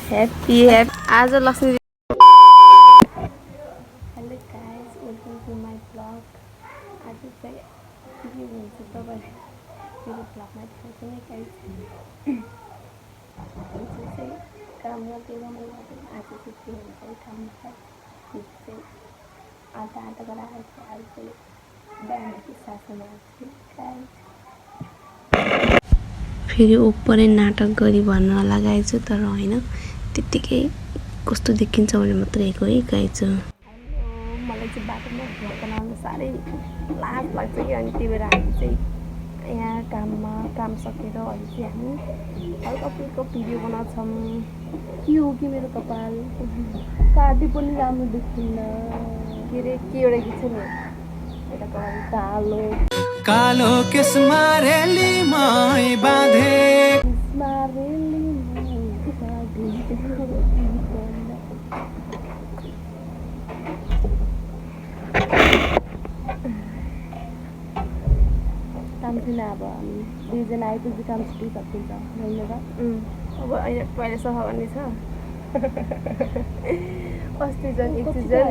Happy आज Lakshmi hello guys welcome to my blog आज चाहिँ के हुन्छ तपाईँ मेरो ब्लगमा देखाउँछु नि गाइस हिजो चाहिँ काम गर्दै मैले आज चाहिँ के हुन्छ काममा चाहिँ आधा गरेर आज चाहिँ बिहानको साथमा गाइस फेरि ओपरै नाटक गरी भन्न लगाएछु तर होइन त्यतिकै कस्तो देखिन्छ भने मात्रै हेरेको है गाइस मलाई चाहिँ बाटोमा भ्लग बनाउनु साह्रै लाज लाग्छ कि अनि त्यही भएर हामी चाहिँ यहाँ काम सकेर अहिले चाहिँ हामी हल्का फुल्का भिडियो बनाउँछौँ के हो कि मेरो कपाल काटी पनि राम्रो देखिन्न के अरे के एउटा गीत छ नि एउटा कपाल कालो कालो केसमा रेली माई बाँधे काम छैन अब हामी दुईजना आएपछि काम छुट्टी सकिन्छ होइन र अब अहिले टोइलेट सफा गर्ने छ अस्ति झन् एकचोटि चाहिँ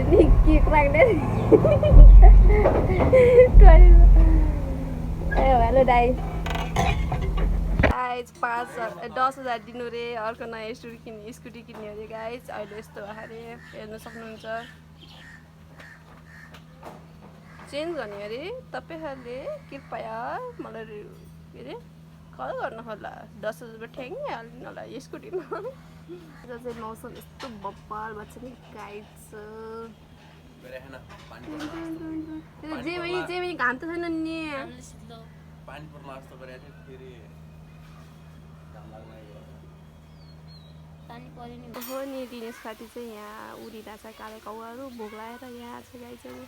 नि केक राख्ने टोइलेटमा ए हेलो दाइ 10,000 दिनु रे अर्को नयाँ स्कुटी किन्यो अरे गाइज अहिले यस्तो अरे हेर्न सक्नुहुन्छ चेन्ज गर्ने अरे तपाईँहरूले कृपया मलाई के अरे कल गर्नु होला 10,000 ठ्याङ्गै हालिदिनु होला स्कुटीमा आज चाहिँ मौसम यस्तो बब्बाल भएको छ नि गाइज जे पनि घाम त छैन नि हो नि दिनेश साथी चाहिँ यहाँ उडिरहेछ कालो कौवाहरू भोक लागेर यहाँ छ गाइजहरू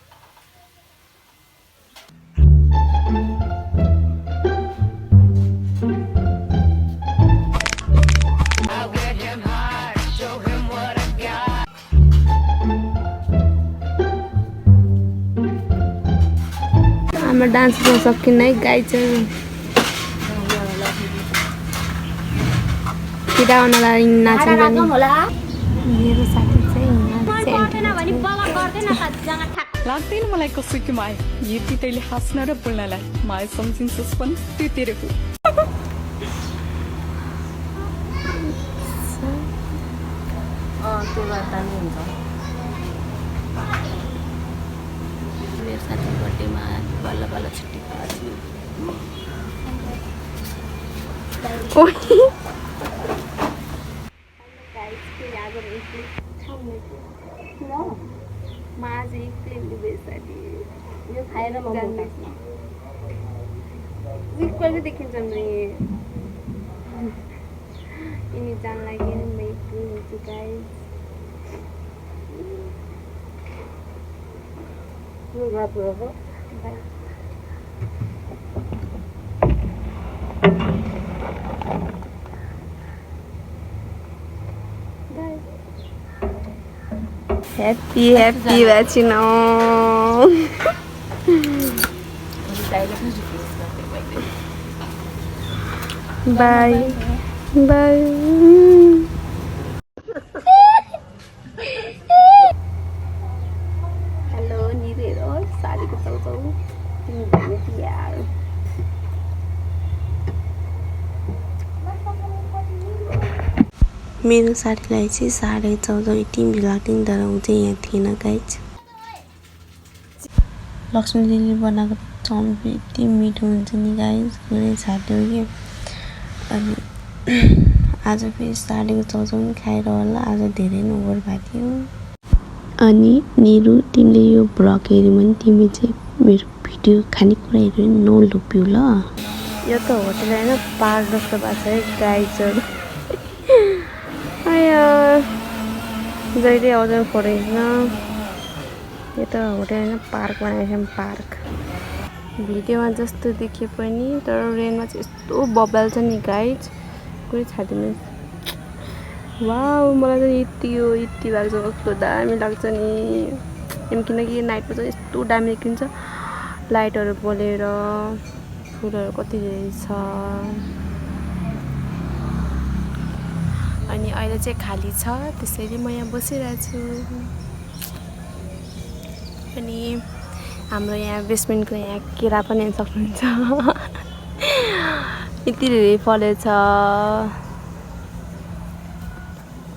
हाम्रो डान्स गर्न सकिन्न है गाइजहरू केटा आउनलाई नाच्नु मेरो साथी चाहिँ लाग्दैन मलाई कसो कि माया यति तैँले हाँस्न र बोल्नलाई माया सम्झिन्छस् पनि त्यो तेरो हो त्यो गर्दा नि हुन्छ मेरो साथी बर्थडेमा बल्ल बल्ल छुट्टी पाएको यो खाएर कहिले देखिन्छ नि यिनी जान लागि हुन्छु guys Happy Vacino. Bye. Bye. Hello, Nire. Oh, sari को तो यार मेरो साथीलाई चाहिँ 14.5 तिमी लाग्दैन तर ऊ चाहिँ यहाँ थिएन गाइज लक्ष्मी दिदीले बनाएको चाउमिन यति मिठो हुन्छ नि गाइज पुरै छाट्यो कि अनि आज फेरि 14.5 पनि खाएर होला आज धेरै नै ओभर भएको थियो अनि निरु तिमीले यो भ्लग हेऱ्यो भने तिमी चाहिँ मेरो भिडियो खानेकुरा हेऱ्यो भने नलुप्यौ ल यो त होटल होइन पार्क जस्तो भएको छ है गाइजहरू जहिले आउँदैन फोटो खिच्न यो त होटल होइन पार्क बनाएको छ पार्क भिडियोमा जस्तो देखिए पनि तर रेनमा चाहिँ यस्तो बब्बाल छ नि गाइज कुरै छाडिदिनु वाउ मलाई चाहिँ यति भएको छ कस्तो दामी लाग्छ नि किनकि नाइटमा चाहिँ यस्तो दामी देखिन्छ लाइटहरू पोलेर फुलहरू कति धेरै छ अनि अहिले चाहिँ खाली छ, त्यसैले म यहाँ बसिरहेको छु। अनि हाम्रो यहाँ बेसमेन्टको यहाँ केरा पनि हेर्न सक्नुहुन्छ। यति धेरै फलेछ।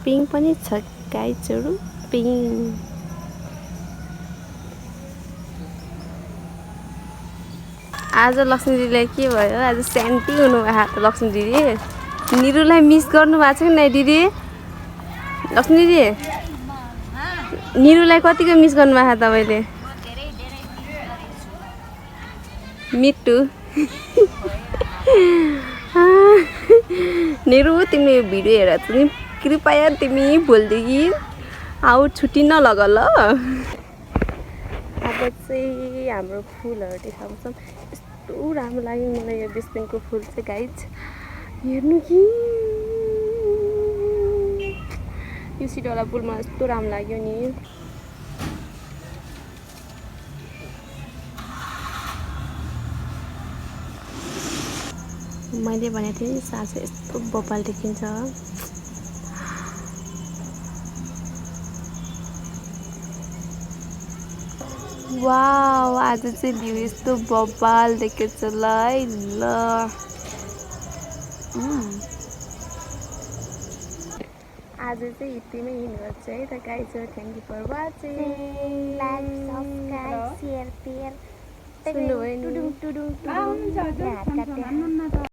पिङ पनि छ गाइजहरू, पिङ। आज लक्ष्मी दिदीलाई के भयो, आज शान्ति हुनुभएको त लक्ष्मी दिदी। निरुलाई मिस गर्नु भएको छ कि नै दिदी? लक्ष्मी दिदी निरुलाई कतिको मिस गर्नुभएको छ तपाईँले? मिटु निरु तिमीले यो भिडियो हेरेर चाहिँ कृपया तिमी भोलिदेखि आउट छुट्टी नलग ल। अब चाहिँ हाम्रो फुलहरू देखाउँछौँ। यस्तो राम्रो लाग्यो मलाई यो बेसमेन्टको फुल चाहिँ गाइज। हेर्नु कि यो सिटवाला फुल मलाई यस्तो राम्रो लाग्यो नि। मैले भनेको थिएँ नि साँझ यस्तो बब्बाल देखिन्छ। वाउ, आज चाहिँ भ्यू यस्तो बब्बाल देखेछ ल है ल। आज चाहिँ यतिमै हिँड्नुपर्छ है त guys. Thank you for watching. Like subscribe share सुन्नुभयो नि?